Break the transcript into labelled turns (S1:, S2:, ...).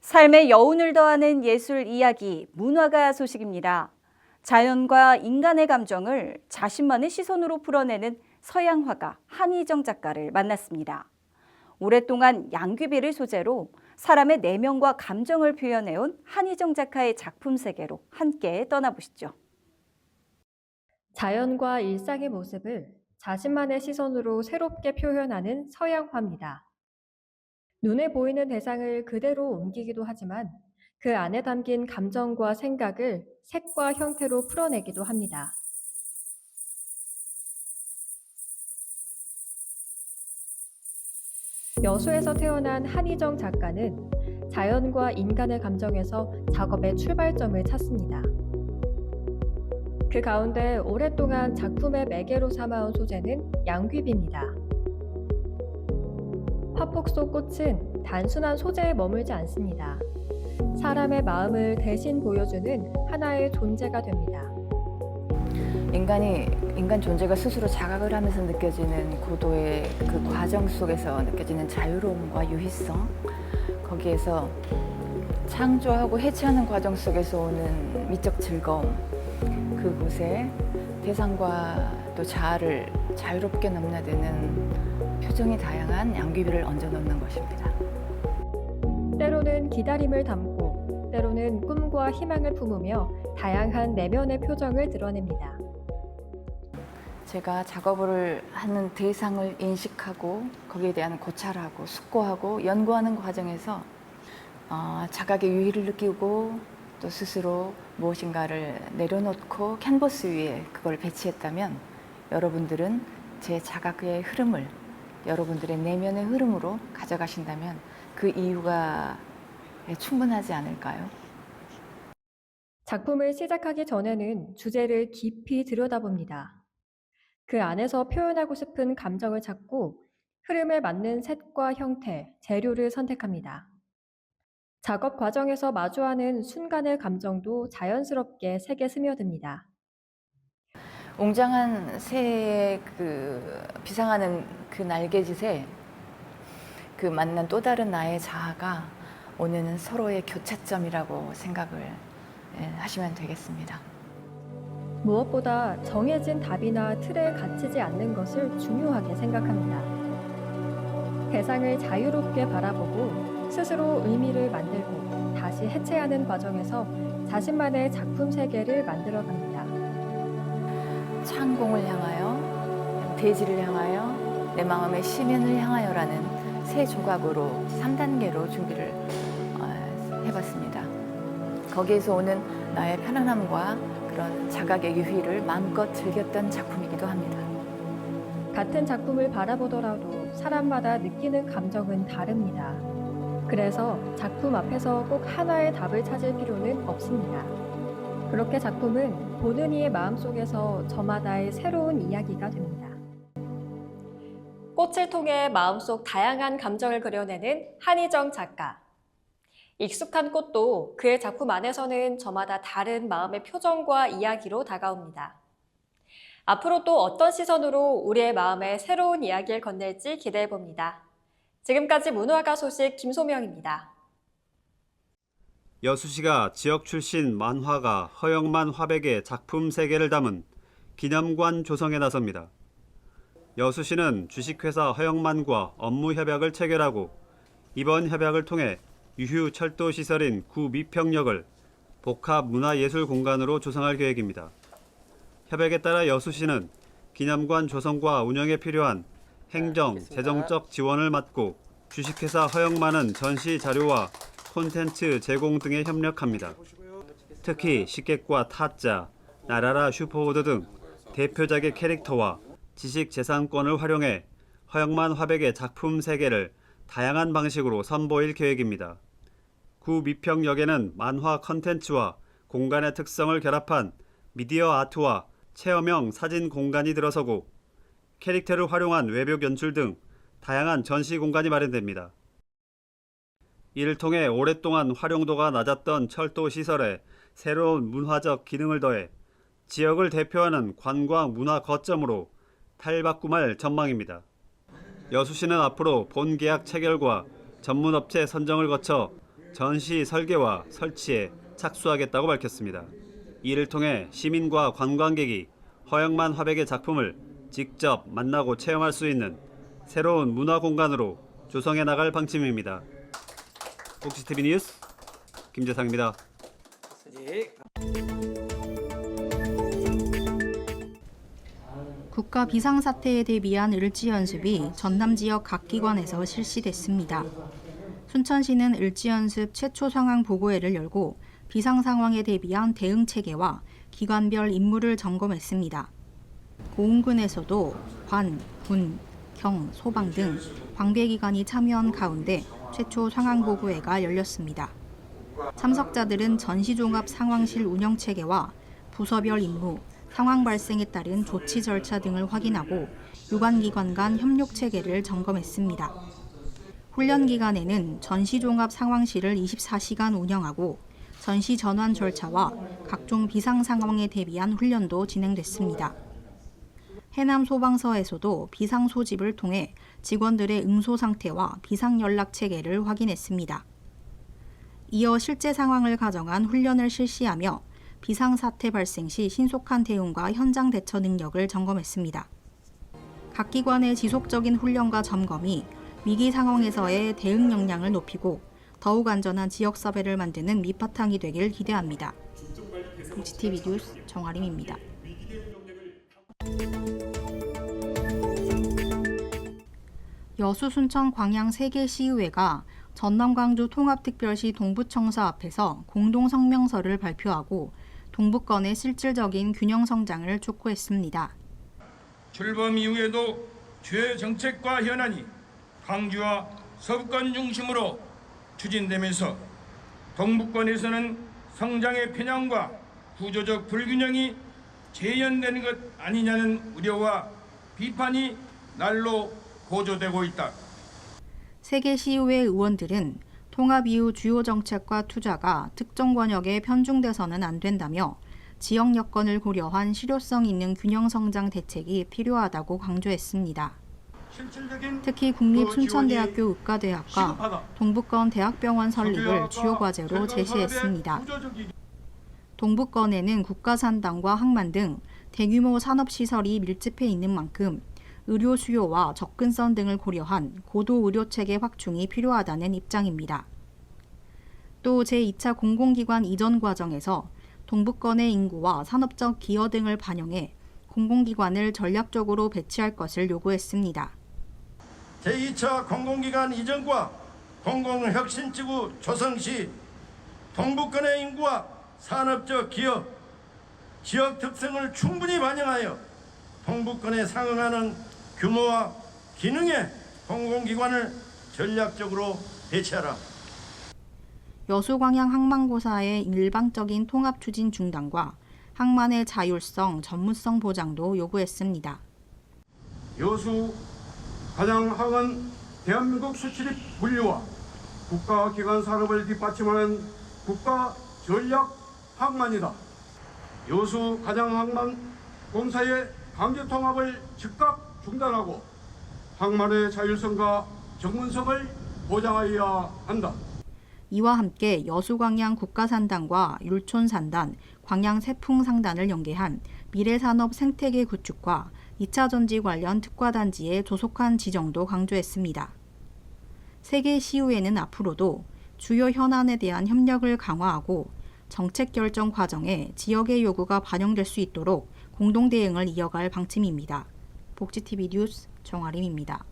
S1: 삶의 여운을 더하는 예술 이야기, 문화가 소식입니다. 자연과 인간의 감정을 자신만의 시선으로 풀어내는 서양 화가 한희정 작가를 만났습니다. 오랫동안 양귀비를 소재로 사람의 내면과 감정을 표현해온 한희정 작가의 작품 세계로 함께 떠나보시죠.
S2: 자연과 일상의 모습을 자신만의 시선으로 새롭게 표현하는 서양화입니다. 눈에 보이는 대상을 그대로 옮기기도 하지만 그 안에 담긴 감정과 생각을 색과 형태로 풀어내기도 합니다. 여수에서 태어난 한희정 작가는 자연과 인간의 감정에서 작업의 출발점을 찾습니다. 그 가운데 오랫동안 작품의 매개로 삼아온 소재는 양귀비입니다. 화폭 속 꽃은 단순한 소재에 머물지 않습니다. 사람의 마음을 대신 보여주는 하나의 존재가 됩니다.
S3: 인간 존재가 스스로 자각을 하면서 느껴지는 고도의 그 과정 속에서 느껴지는 자유로움과 유희성, 거기에서 창조하고 해체하는 과정 속에서 오는 미적 즐거움, 그곳에 대상과 또 자아를 자유롭게 넘나드는 표정이 다양한 양귀비를 얹어 놓는 것입니다.
S2: 때로는 기다림을 담고, 때로는 꿈과 희망을 품으며 다양한 내면의 표정을 드러냅니다.
S3: 제가 작업을 하는 대상을 인식하고 거기에 대한 고찰하고 숙고하고 연구하는 과정에서 자각의 유희를 느끼고 또 스스로 무엇인가를 내려놓고 캔버스 위에 그걸 배치했다면 여러분들은 제 자각의 흐름을 여러분들의 내면의 흐름으로 가져가신다면 그 이유가 충분하지 않을까요?
S2: 작품을 시작하기 전에는 주제를 깊이 들여다봅니다. 그 안에서 표현하고 싶은 감정을 찾고 흐름에 맞는 색과 형태, 재료를 선택합니다. 작업 과정에서 마주하는 순간의 감정도 자연스럽게 색에 스며듭니다.
S3: 웅장한 새의 그 비상하는 그 날개짓에 그 만난 또 다른 나의 자아가 오늘은 서로의 교차점이라고 생각을 하시면 되겠습니다.
S2: 무엇보다 정해진 답이나 틀에 갇히지 않는 것을 중요하게 생각합니다. 대상을 자유롭게 바라보고 스스로 의미를 만들고 다시 해체하는 과정에서 자신만의 작품 세계를 만들어갑니다.
S3: 창공을 향하여, 대지를 향하여, 내 마음의 시면을 향하여라는 세 조각으로 3단계로 준비를 해봤습니다. 거기에서 오는 나의 편안함과 그런 자각의 유희를 마음껏 즐겼던 작품이기도 합니다.
S2: 같은 작품을 바라보더라도 사람마다 느끼는 감정은 다릅니다. 그래서 작품 앞에서 꼭 하나의 답을 찾을 필요는 없습니다. 그렇게 작품은 보는 이의 마음속에서 저마다의 새로운 이야기가 됩니다. 꽃을 통해 마음속 다양한 감정을 그려내는 한희정 작가. 익숙한 꽃도 그의 작품 안에서는 저마다 다른 마음의 표정과 이야기로 다가옵니다. 앞으로 또 어떤 시선으로 우리의 마음에 새로운 이야기를 건넬지 기대해봅니다. 지금까지 문화가 소식 김소명입니다.
S4: 여수시가 지역 출신 만화가 허영만 화백의 작품 세계를 담은 기념관 조성에 나섭니다. 여수시는 주식회사 허영만과 업무 협약을 체결하고 이번 협약을 통해 유휴 철도 시설인 구미평역을 복합 문화예술공간으로 조성할 계획입니다. 협약에 따라 여수시는 기념관 조성과 운영에 필요한 행정, 재정적 지원을 맡고 주식회사 허영만은 전시 자료와 콘텐츠 제공 등에 협력합니다. 특히 식객과 타짜, 나라라 슈퍼우드 등 대표작의 캐릭터와 지식재산권을 활용해 허영만 화백의 작품 세계를 다양한 방식으로 선보일 계획입니다. 구미평역에는 만화 컨텐츠와 공간의 특성을 결합한 미디어 아트와 체험형 사진 공간이 들어서고 캐릭터를 활용한 외벽 연출 등 다양한 전시 공간이 마련됩니다. 이를 통해 오랫동안 활용도가 낮았던 철도 시설에 새로운 문화적 기능을 더해 지역을 대표하는 관광 문화 거점으로 탈바꿈할 전망입니다. 여수시는 앞으로 본 계약 체결과 전문업체 선정을 거쳐 전시 설계와 설치에 착수하겠다고 밝혔습니다. 이를 통해 시민과 관광객이 허영만 화백의 작품을 직접 만나고 체험할 수 있는 새로운 문화 공간으로 조성해 나갈 방침입니다. 복지TV 뉴스 김재상입니다.
S5: 국가 비상사태에 대비한 을지연습이 전남 지역 각 기관에서 실시됐습니다. 순천시는 을지연습 최초 상황 보고회를 열고 비상 상황에 대비한 대응 체계와 기관별 임무를 점검했습니다. 고흥군에서도 관, 군, 경, 소방 등 관계기관이 참여한 가운데 최초 상황 보고회가 열렸습니다. 참석자들은 전시종합 상황실 운영 체계와 부서별 임무, 상황 발생에 따른 조치 절차 등을 확인하고 유관기관 간 협력 체계를 점검했습니다. 훈련 기간에는 전시종합 상황실을 24시간 운영하고 전시 전환 절차와 각종 비상 상황에 대비한 훈련도 진행됐습니다. 해남 소방서에서도 비상 소집을 통해 직원들의 응소 상태와 비상 연락 체계를 확인했습니다. 이어 실제 상황을 가정한 훈련을 실시하며 비상사태 발생 시 신속한 대응과 현장 대처 능력을 점검했습니다. 각 기관의 지속적인 훈련과 점검이 위기 상황에서의 대응 역량을 높이고 더욱 안전한 지역사회를 만드는 밑바탕이 되길 기대합니다. 복지TV 뉴스 정아림입니다. 여수 순천 광양 세계시의회가 전남 광주 통합특별시 동부청사 앞에서 공동성명서를 발표하고 동부권의 실질적인 균형 성장을 촉구했습니다.
S6: 출범 이후에도 주요 정책과 현안이 광주와 서부권 중심으로 추진되면서 동부권에서는 성장의 편향과 구조적 불균형이 재현되는 것 아니냐는 우려와 비판이 날로 고조되고 있다.
S5: 세계시의회 의원들은 통합 이후 주요 정책과 투자가 특정 권역에 편중돼서는 안 된다며 지역 여건을 고려한 실효성 있는 균형 성장 대책이 필요하다고 강조했습니다. 특히 국립순천대학교 의과대학과 동부권 대학병원 설립을 주요 과제로 제시했습니다. 동부권에는 국가산당과 항만 등 대규모 산업시설이 밀집해 있는 만큼 의료 수요와 접근성 등을 고려한 고도 의료체계 확충이 필요하다는 입장입니다. 또 제2차 공공기관 이전 과정에서 동부권의 인구와 산업적 기여 등을 반영해 공공기관을 전략적으로 배치할 것을 요구했습니다.
S7: 제2차 공공기관 이전과 공공혁신지구 조성 시 동부권의 인구와 산업적 기여, 지역 특성을 충분히 반영하여 동부권에 상응하는 규모와 기능의 공공기관을 전략적으로 배치하라.
S5: 여수광양 항만고사의 일방적인 통합 추진 중단과 항만의 자율성, 전문성 보장도 요구했습니다.
S8: 여수 가양항은 대한민국 수출입 물류와 국가기관 산업을 뒷받침하는 국가 전략 항만이다. 여수 가양항만 공사의 강제 통합을 즉각 중단하고 항만의 자율성과 전문성을 보장하여야 한다.
S5: 이와 함께 여수광양 국가산단과 율촌산단, 광양세풍상단을 연계한 미래산업 생태계 구축과 2차 전지 관련 특화단지의 조속한 지정도 강조했습니다. 세계시의회는 앞으로도 주요 현안에 대한 협력을 강화하고 정책 결정 과정에 지역의 요구가 반영될 수 있도록 공동 대응을 이어갈 방침입니다. 복지TV 뉴스 정아림입니다.